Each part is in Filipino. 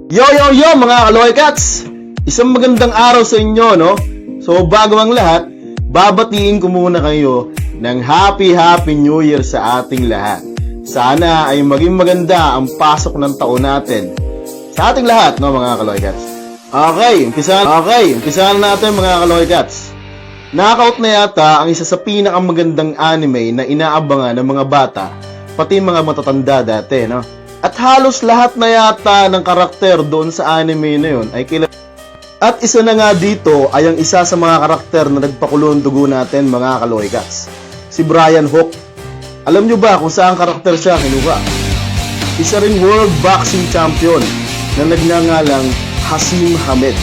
Yo, yo, yo mga Kaloy Cats! Isang magandang araw sa inyo, no? So, bago ang lahat, babatiin ko muna kayo ng Happy New Year sa ating lahat. Sana ay maging maganda ang pasok ng taon natin sa ating lahat, no mga Kaloy Cats? Okay, umpisahan natin mga Kaloy Cats. Knockout na yata ang isa sa pinakamagandang anime na inaabangan ng mga bata, pati mga matatanda dati, no? At halos lahat na yata ng karakter doon sa anime na yun ay kilala. At isa na nga dito ay ang isa sa mga karakter na nagpakulong dugo natin mga Kaloy Cats. Si Brian Hook. Alam nyo ba kung saan karakter siya kinuha? Isa ring World Boxing Champion na nagngangalang Hasim Hamed.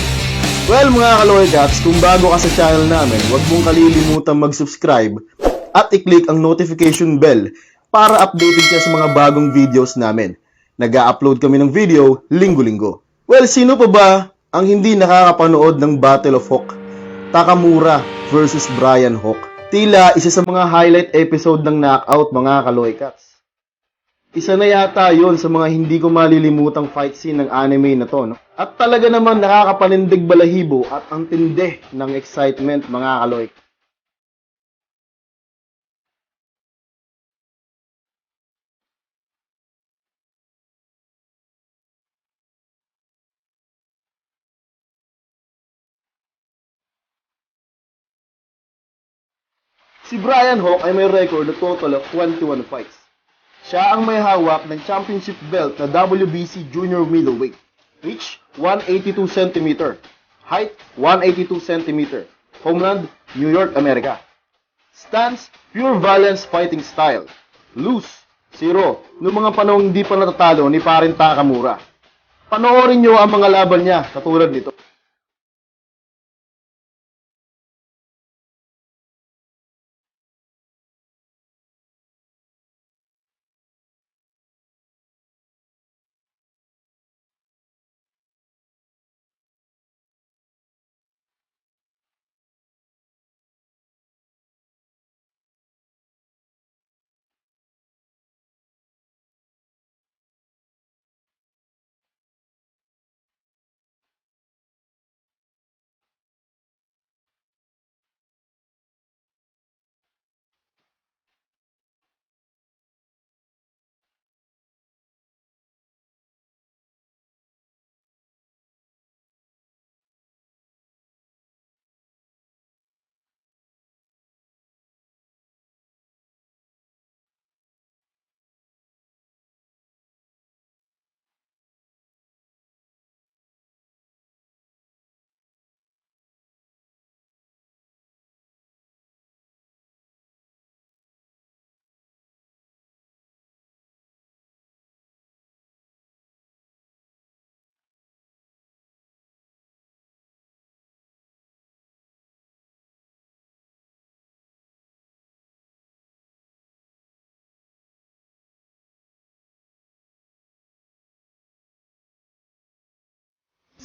Well mga Kaloy Cats, kung bago ka sa channel namin, huwag mong kalilimutang mag-subscribe at i-click ang notification bell para updated ka sa mga bagong videos namin. Nag-a-upload kami ng video linggo-linggo. Well, sino pa ba ang hindi nakakapanood ng Battle of Hook? Takamura versus Brian Hook. Tila isa sa mga highlight episode ng Knockout mga Kaloy Cats. Isa na yata yon sa mga hindi ko malilimutang fight scene ng anime na to, no? At talaga naman nakakapanindig balahibo at ang tindi ng excitement mga Kaloy. Si Brian Hook ay may record na total of 21 fights. Siya ang may hawak ng championship belt na WBC Junior Middleweight. Reach 182 cm. Height 182 cm. Homeland New York, America. Stance pure violence fighting style. Loose 0. Noong mga panahong hindi pa natatalo ni Parin Takamura. Panoorin nyo ang mga laban niya katulad nito.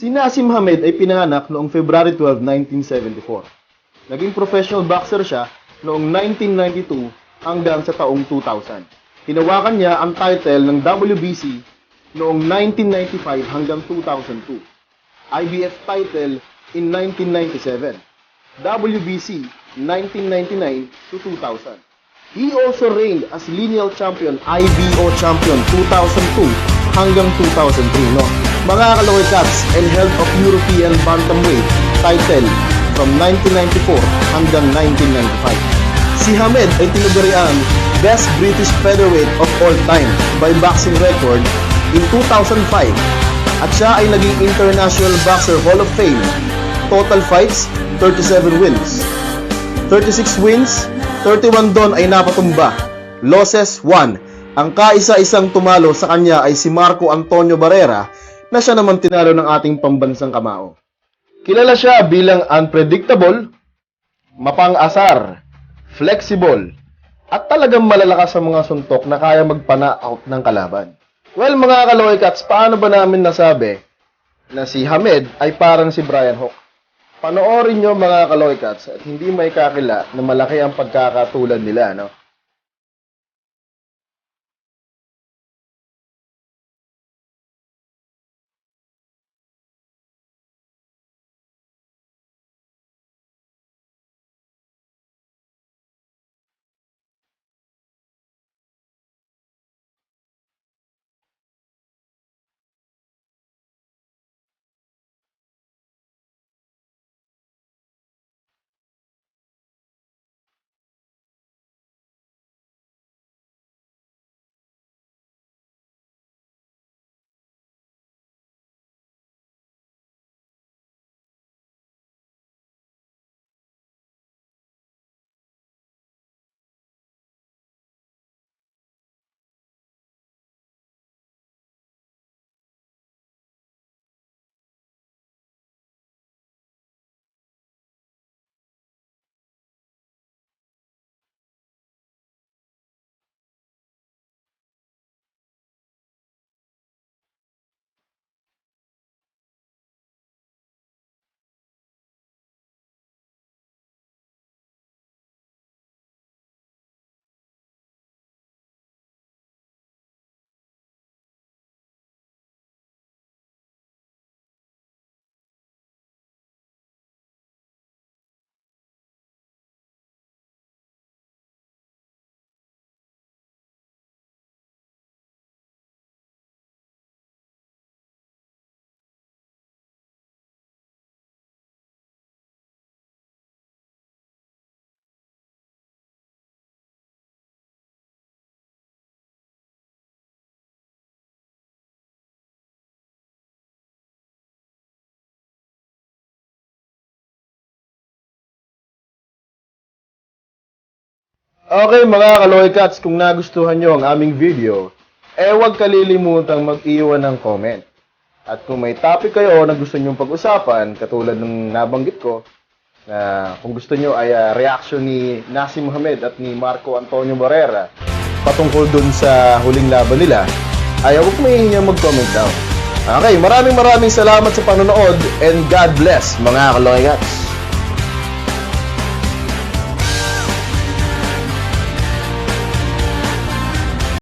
Si Nasim Hamed ay pinanganak noong February 12, 1974. Naging professional boxer siya noong 1992 hanggang sa taong 2000. Hinawakan niya ang title ng WBC noong 1995 hanggang 2002. IBF title in 1997. WBC 1999 to 2000. He also reigned as lineal champion, IBO champion 2002 hanggang 2003, no? Mga Kaloy Cats, and held of European Bantamweight title from 1994 hanggang 1995. Si Hamed ay tinaguriang Best British Featherweight of all time by boxing record in 2005 at siya ay naging International Boxer Hall of Fame. Total fights, 37 wins. 36 wins, 31 doon ay napatumba. Losses, 1. Ang kaisa-isang tumalo sa kanya ay si Marco Antonio Barrera na siya naman tinalo ng ating pambansang kamao. Kilala siya bilang unpredictable, mapang-asar, flexible, at talagang malalakas sa mga suntok na kaya magpana-out ng kalaban. Well mga Kaloy Cats, paano ba namin nasabi na si Hamed ay parang si Brian Hook? Panoorin nyo mga Kaloy Cats at hindi may kakila na malaki ang pagkakatulad nila, no? Okay mga Kaloy Cats, kung nagustuhan nyo ang aming video, huwag kalilimutang mag-iwan ng comment. At kung may topic kayo na gusto nyong pag-usapan, katulad ng nabanggit ko, na kung gusto nyo ay reaction ni Nasim Mohamed at ni Marco Antonio Barrera patungkol dun sa huling laban nila, ay huwag mahihiyang mag-comment down. Okay, maraming salamat sa panonood and God bless mga Kaloy Cats.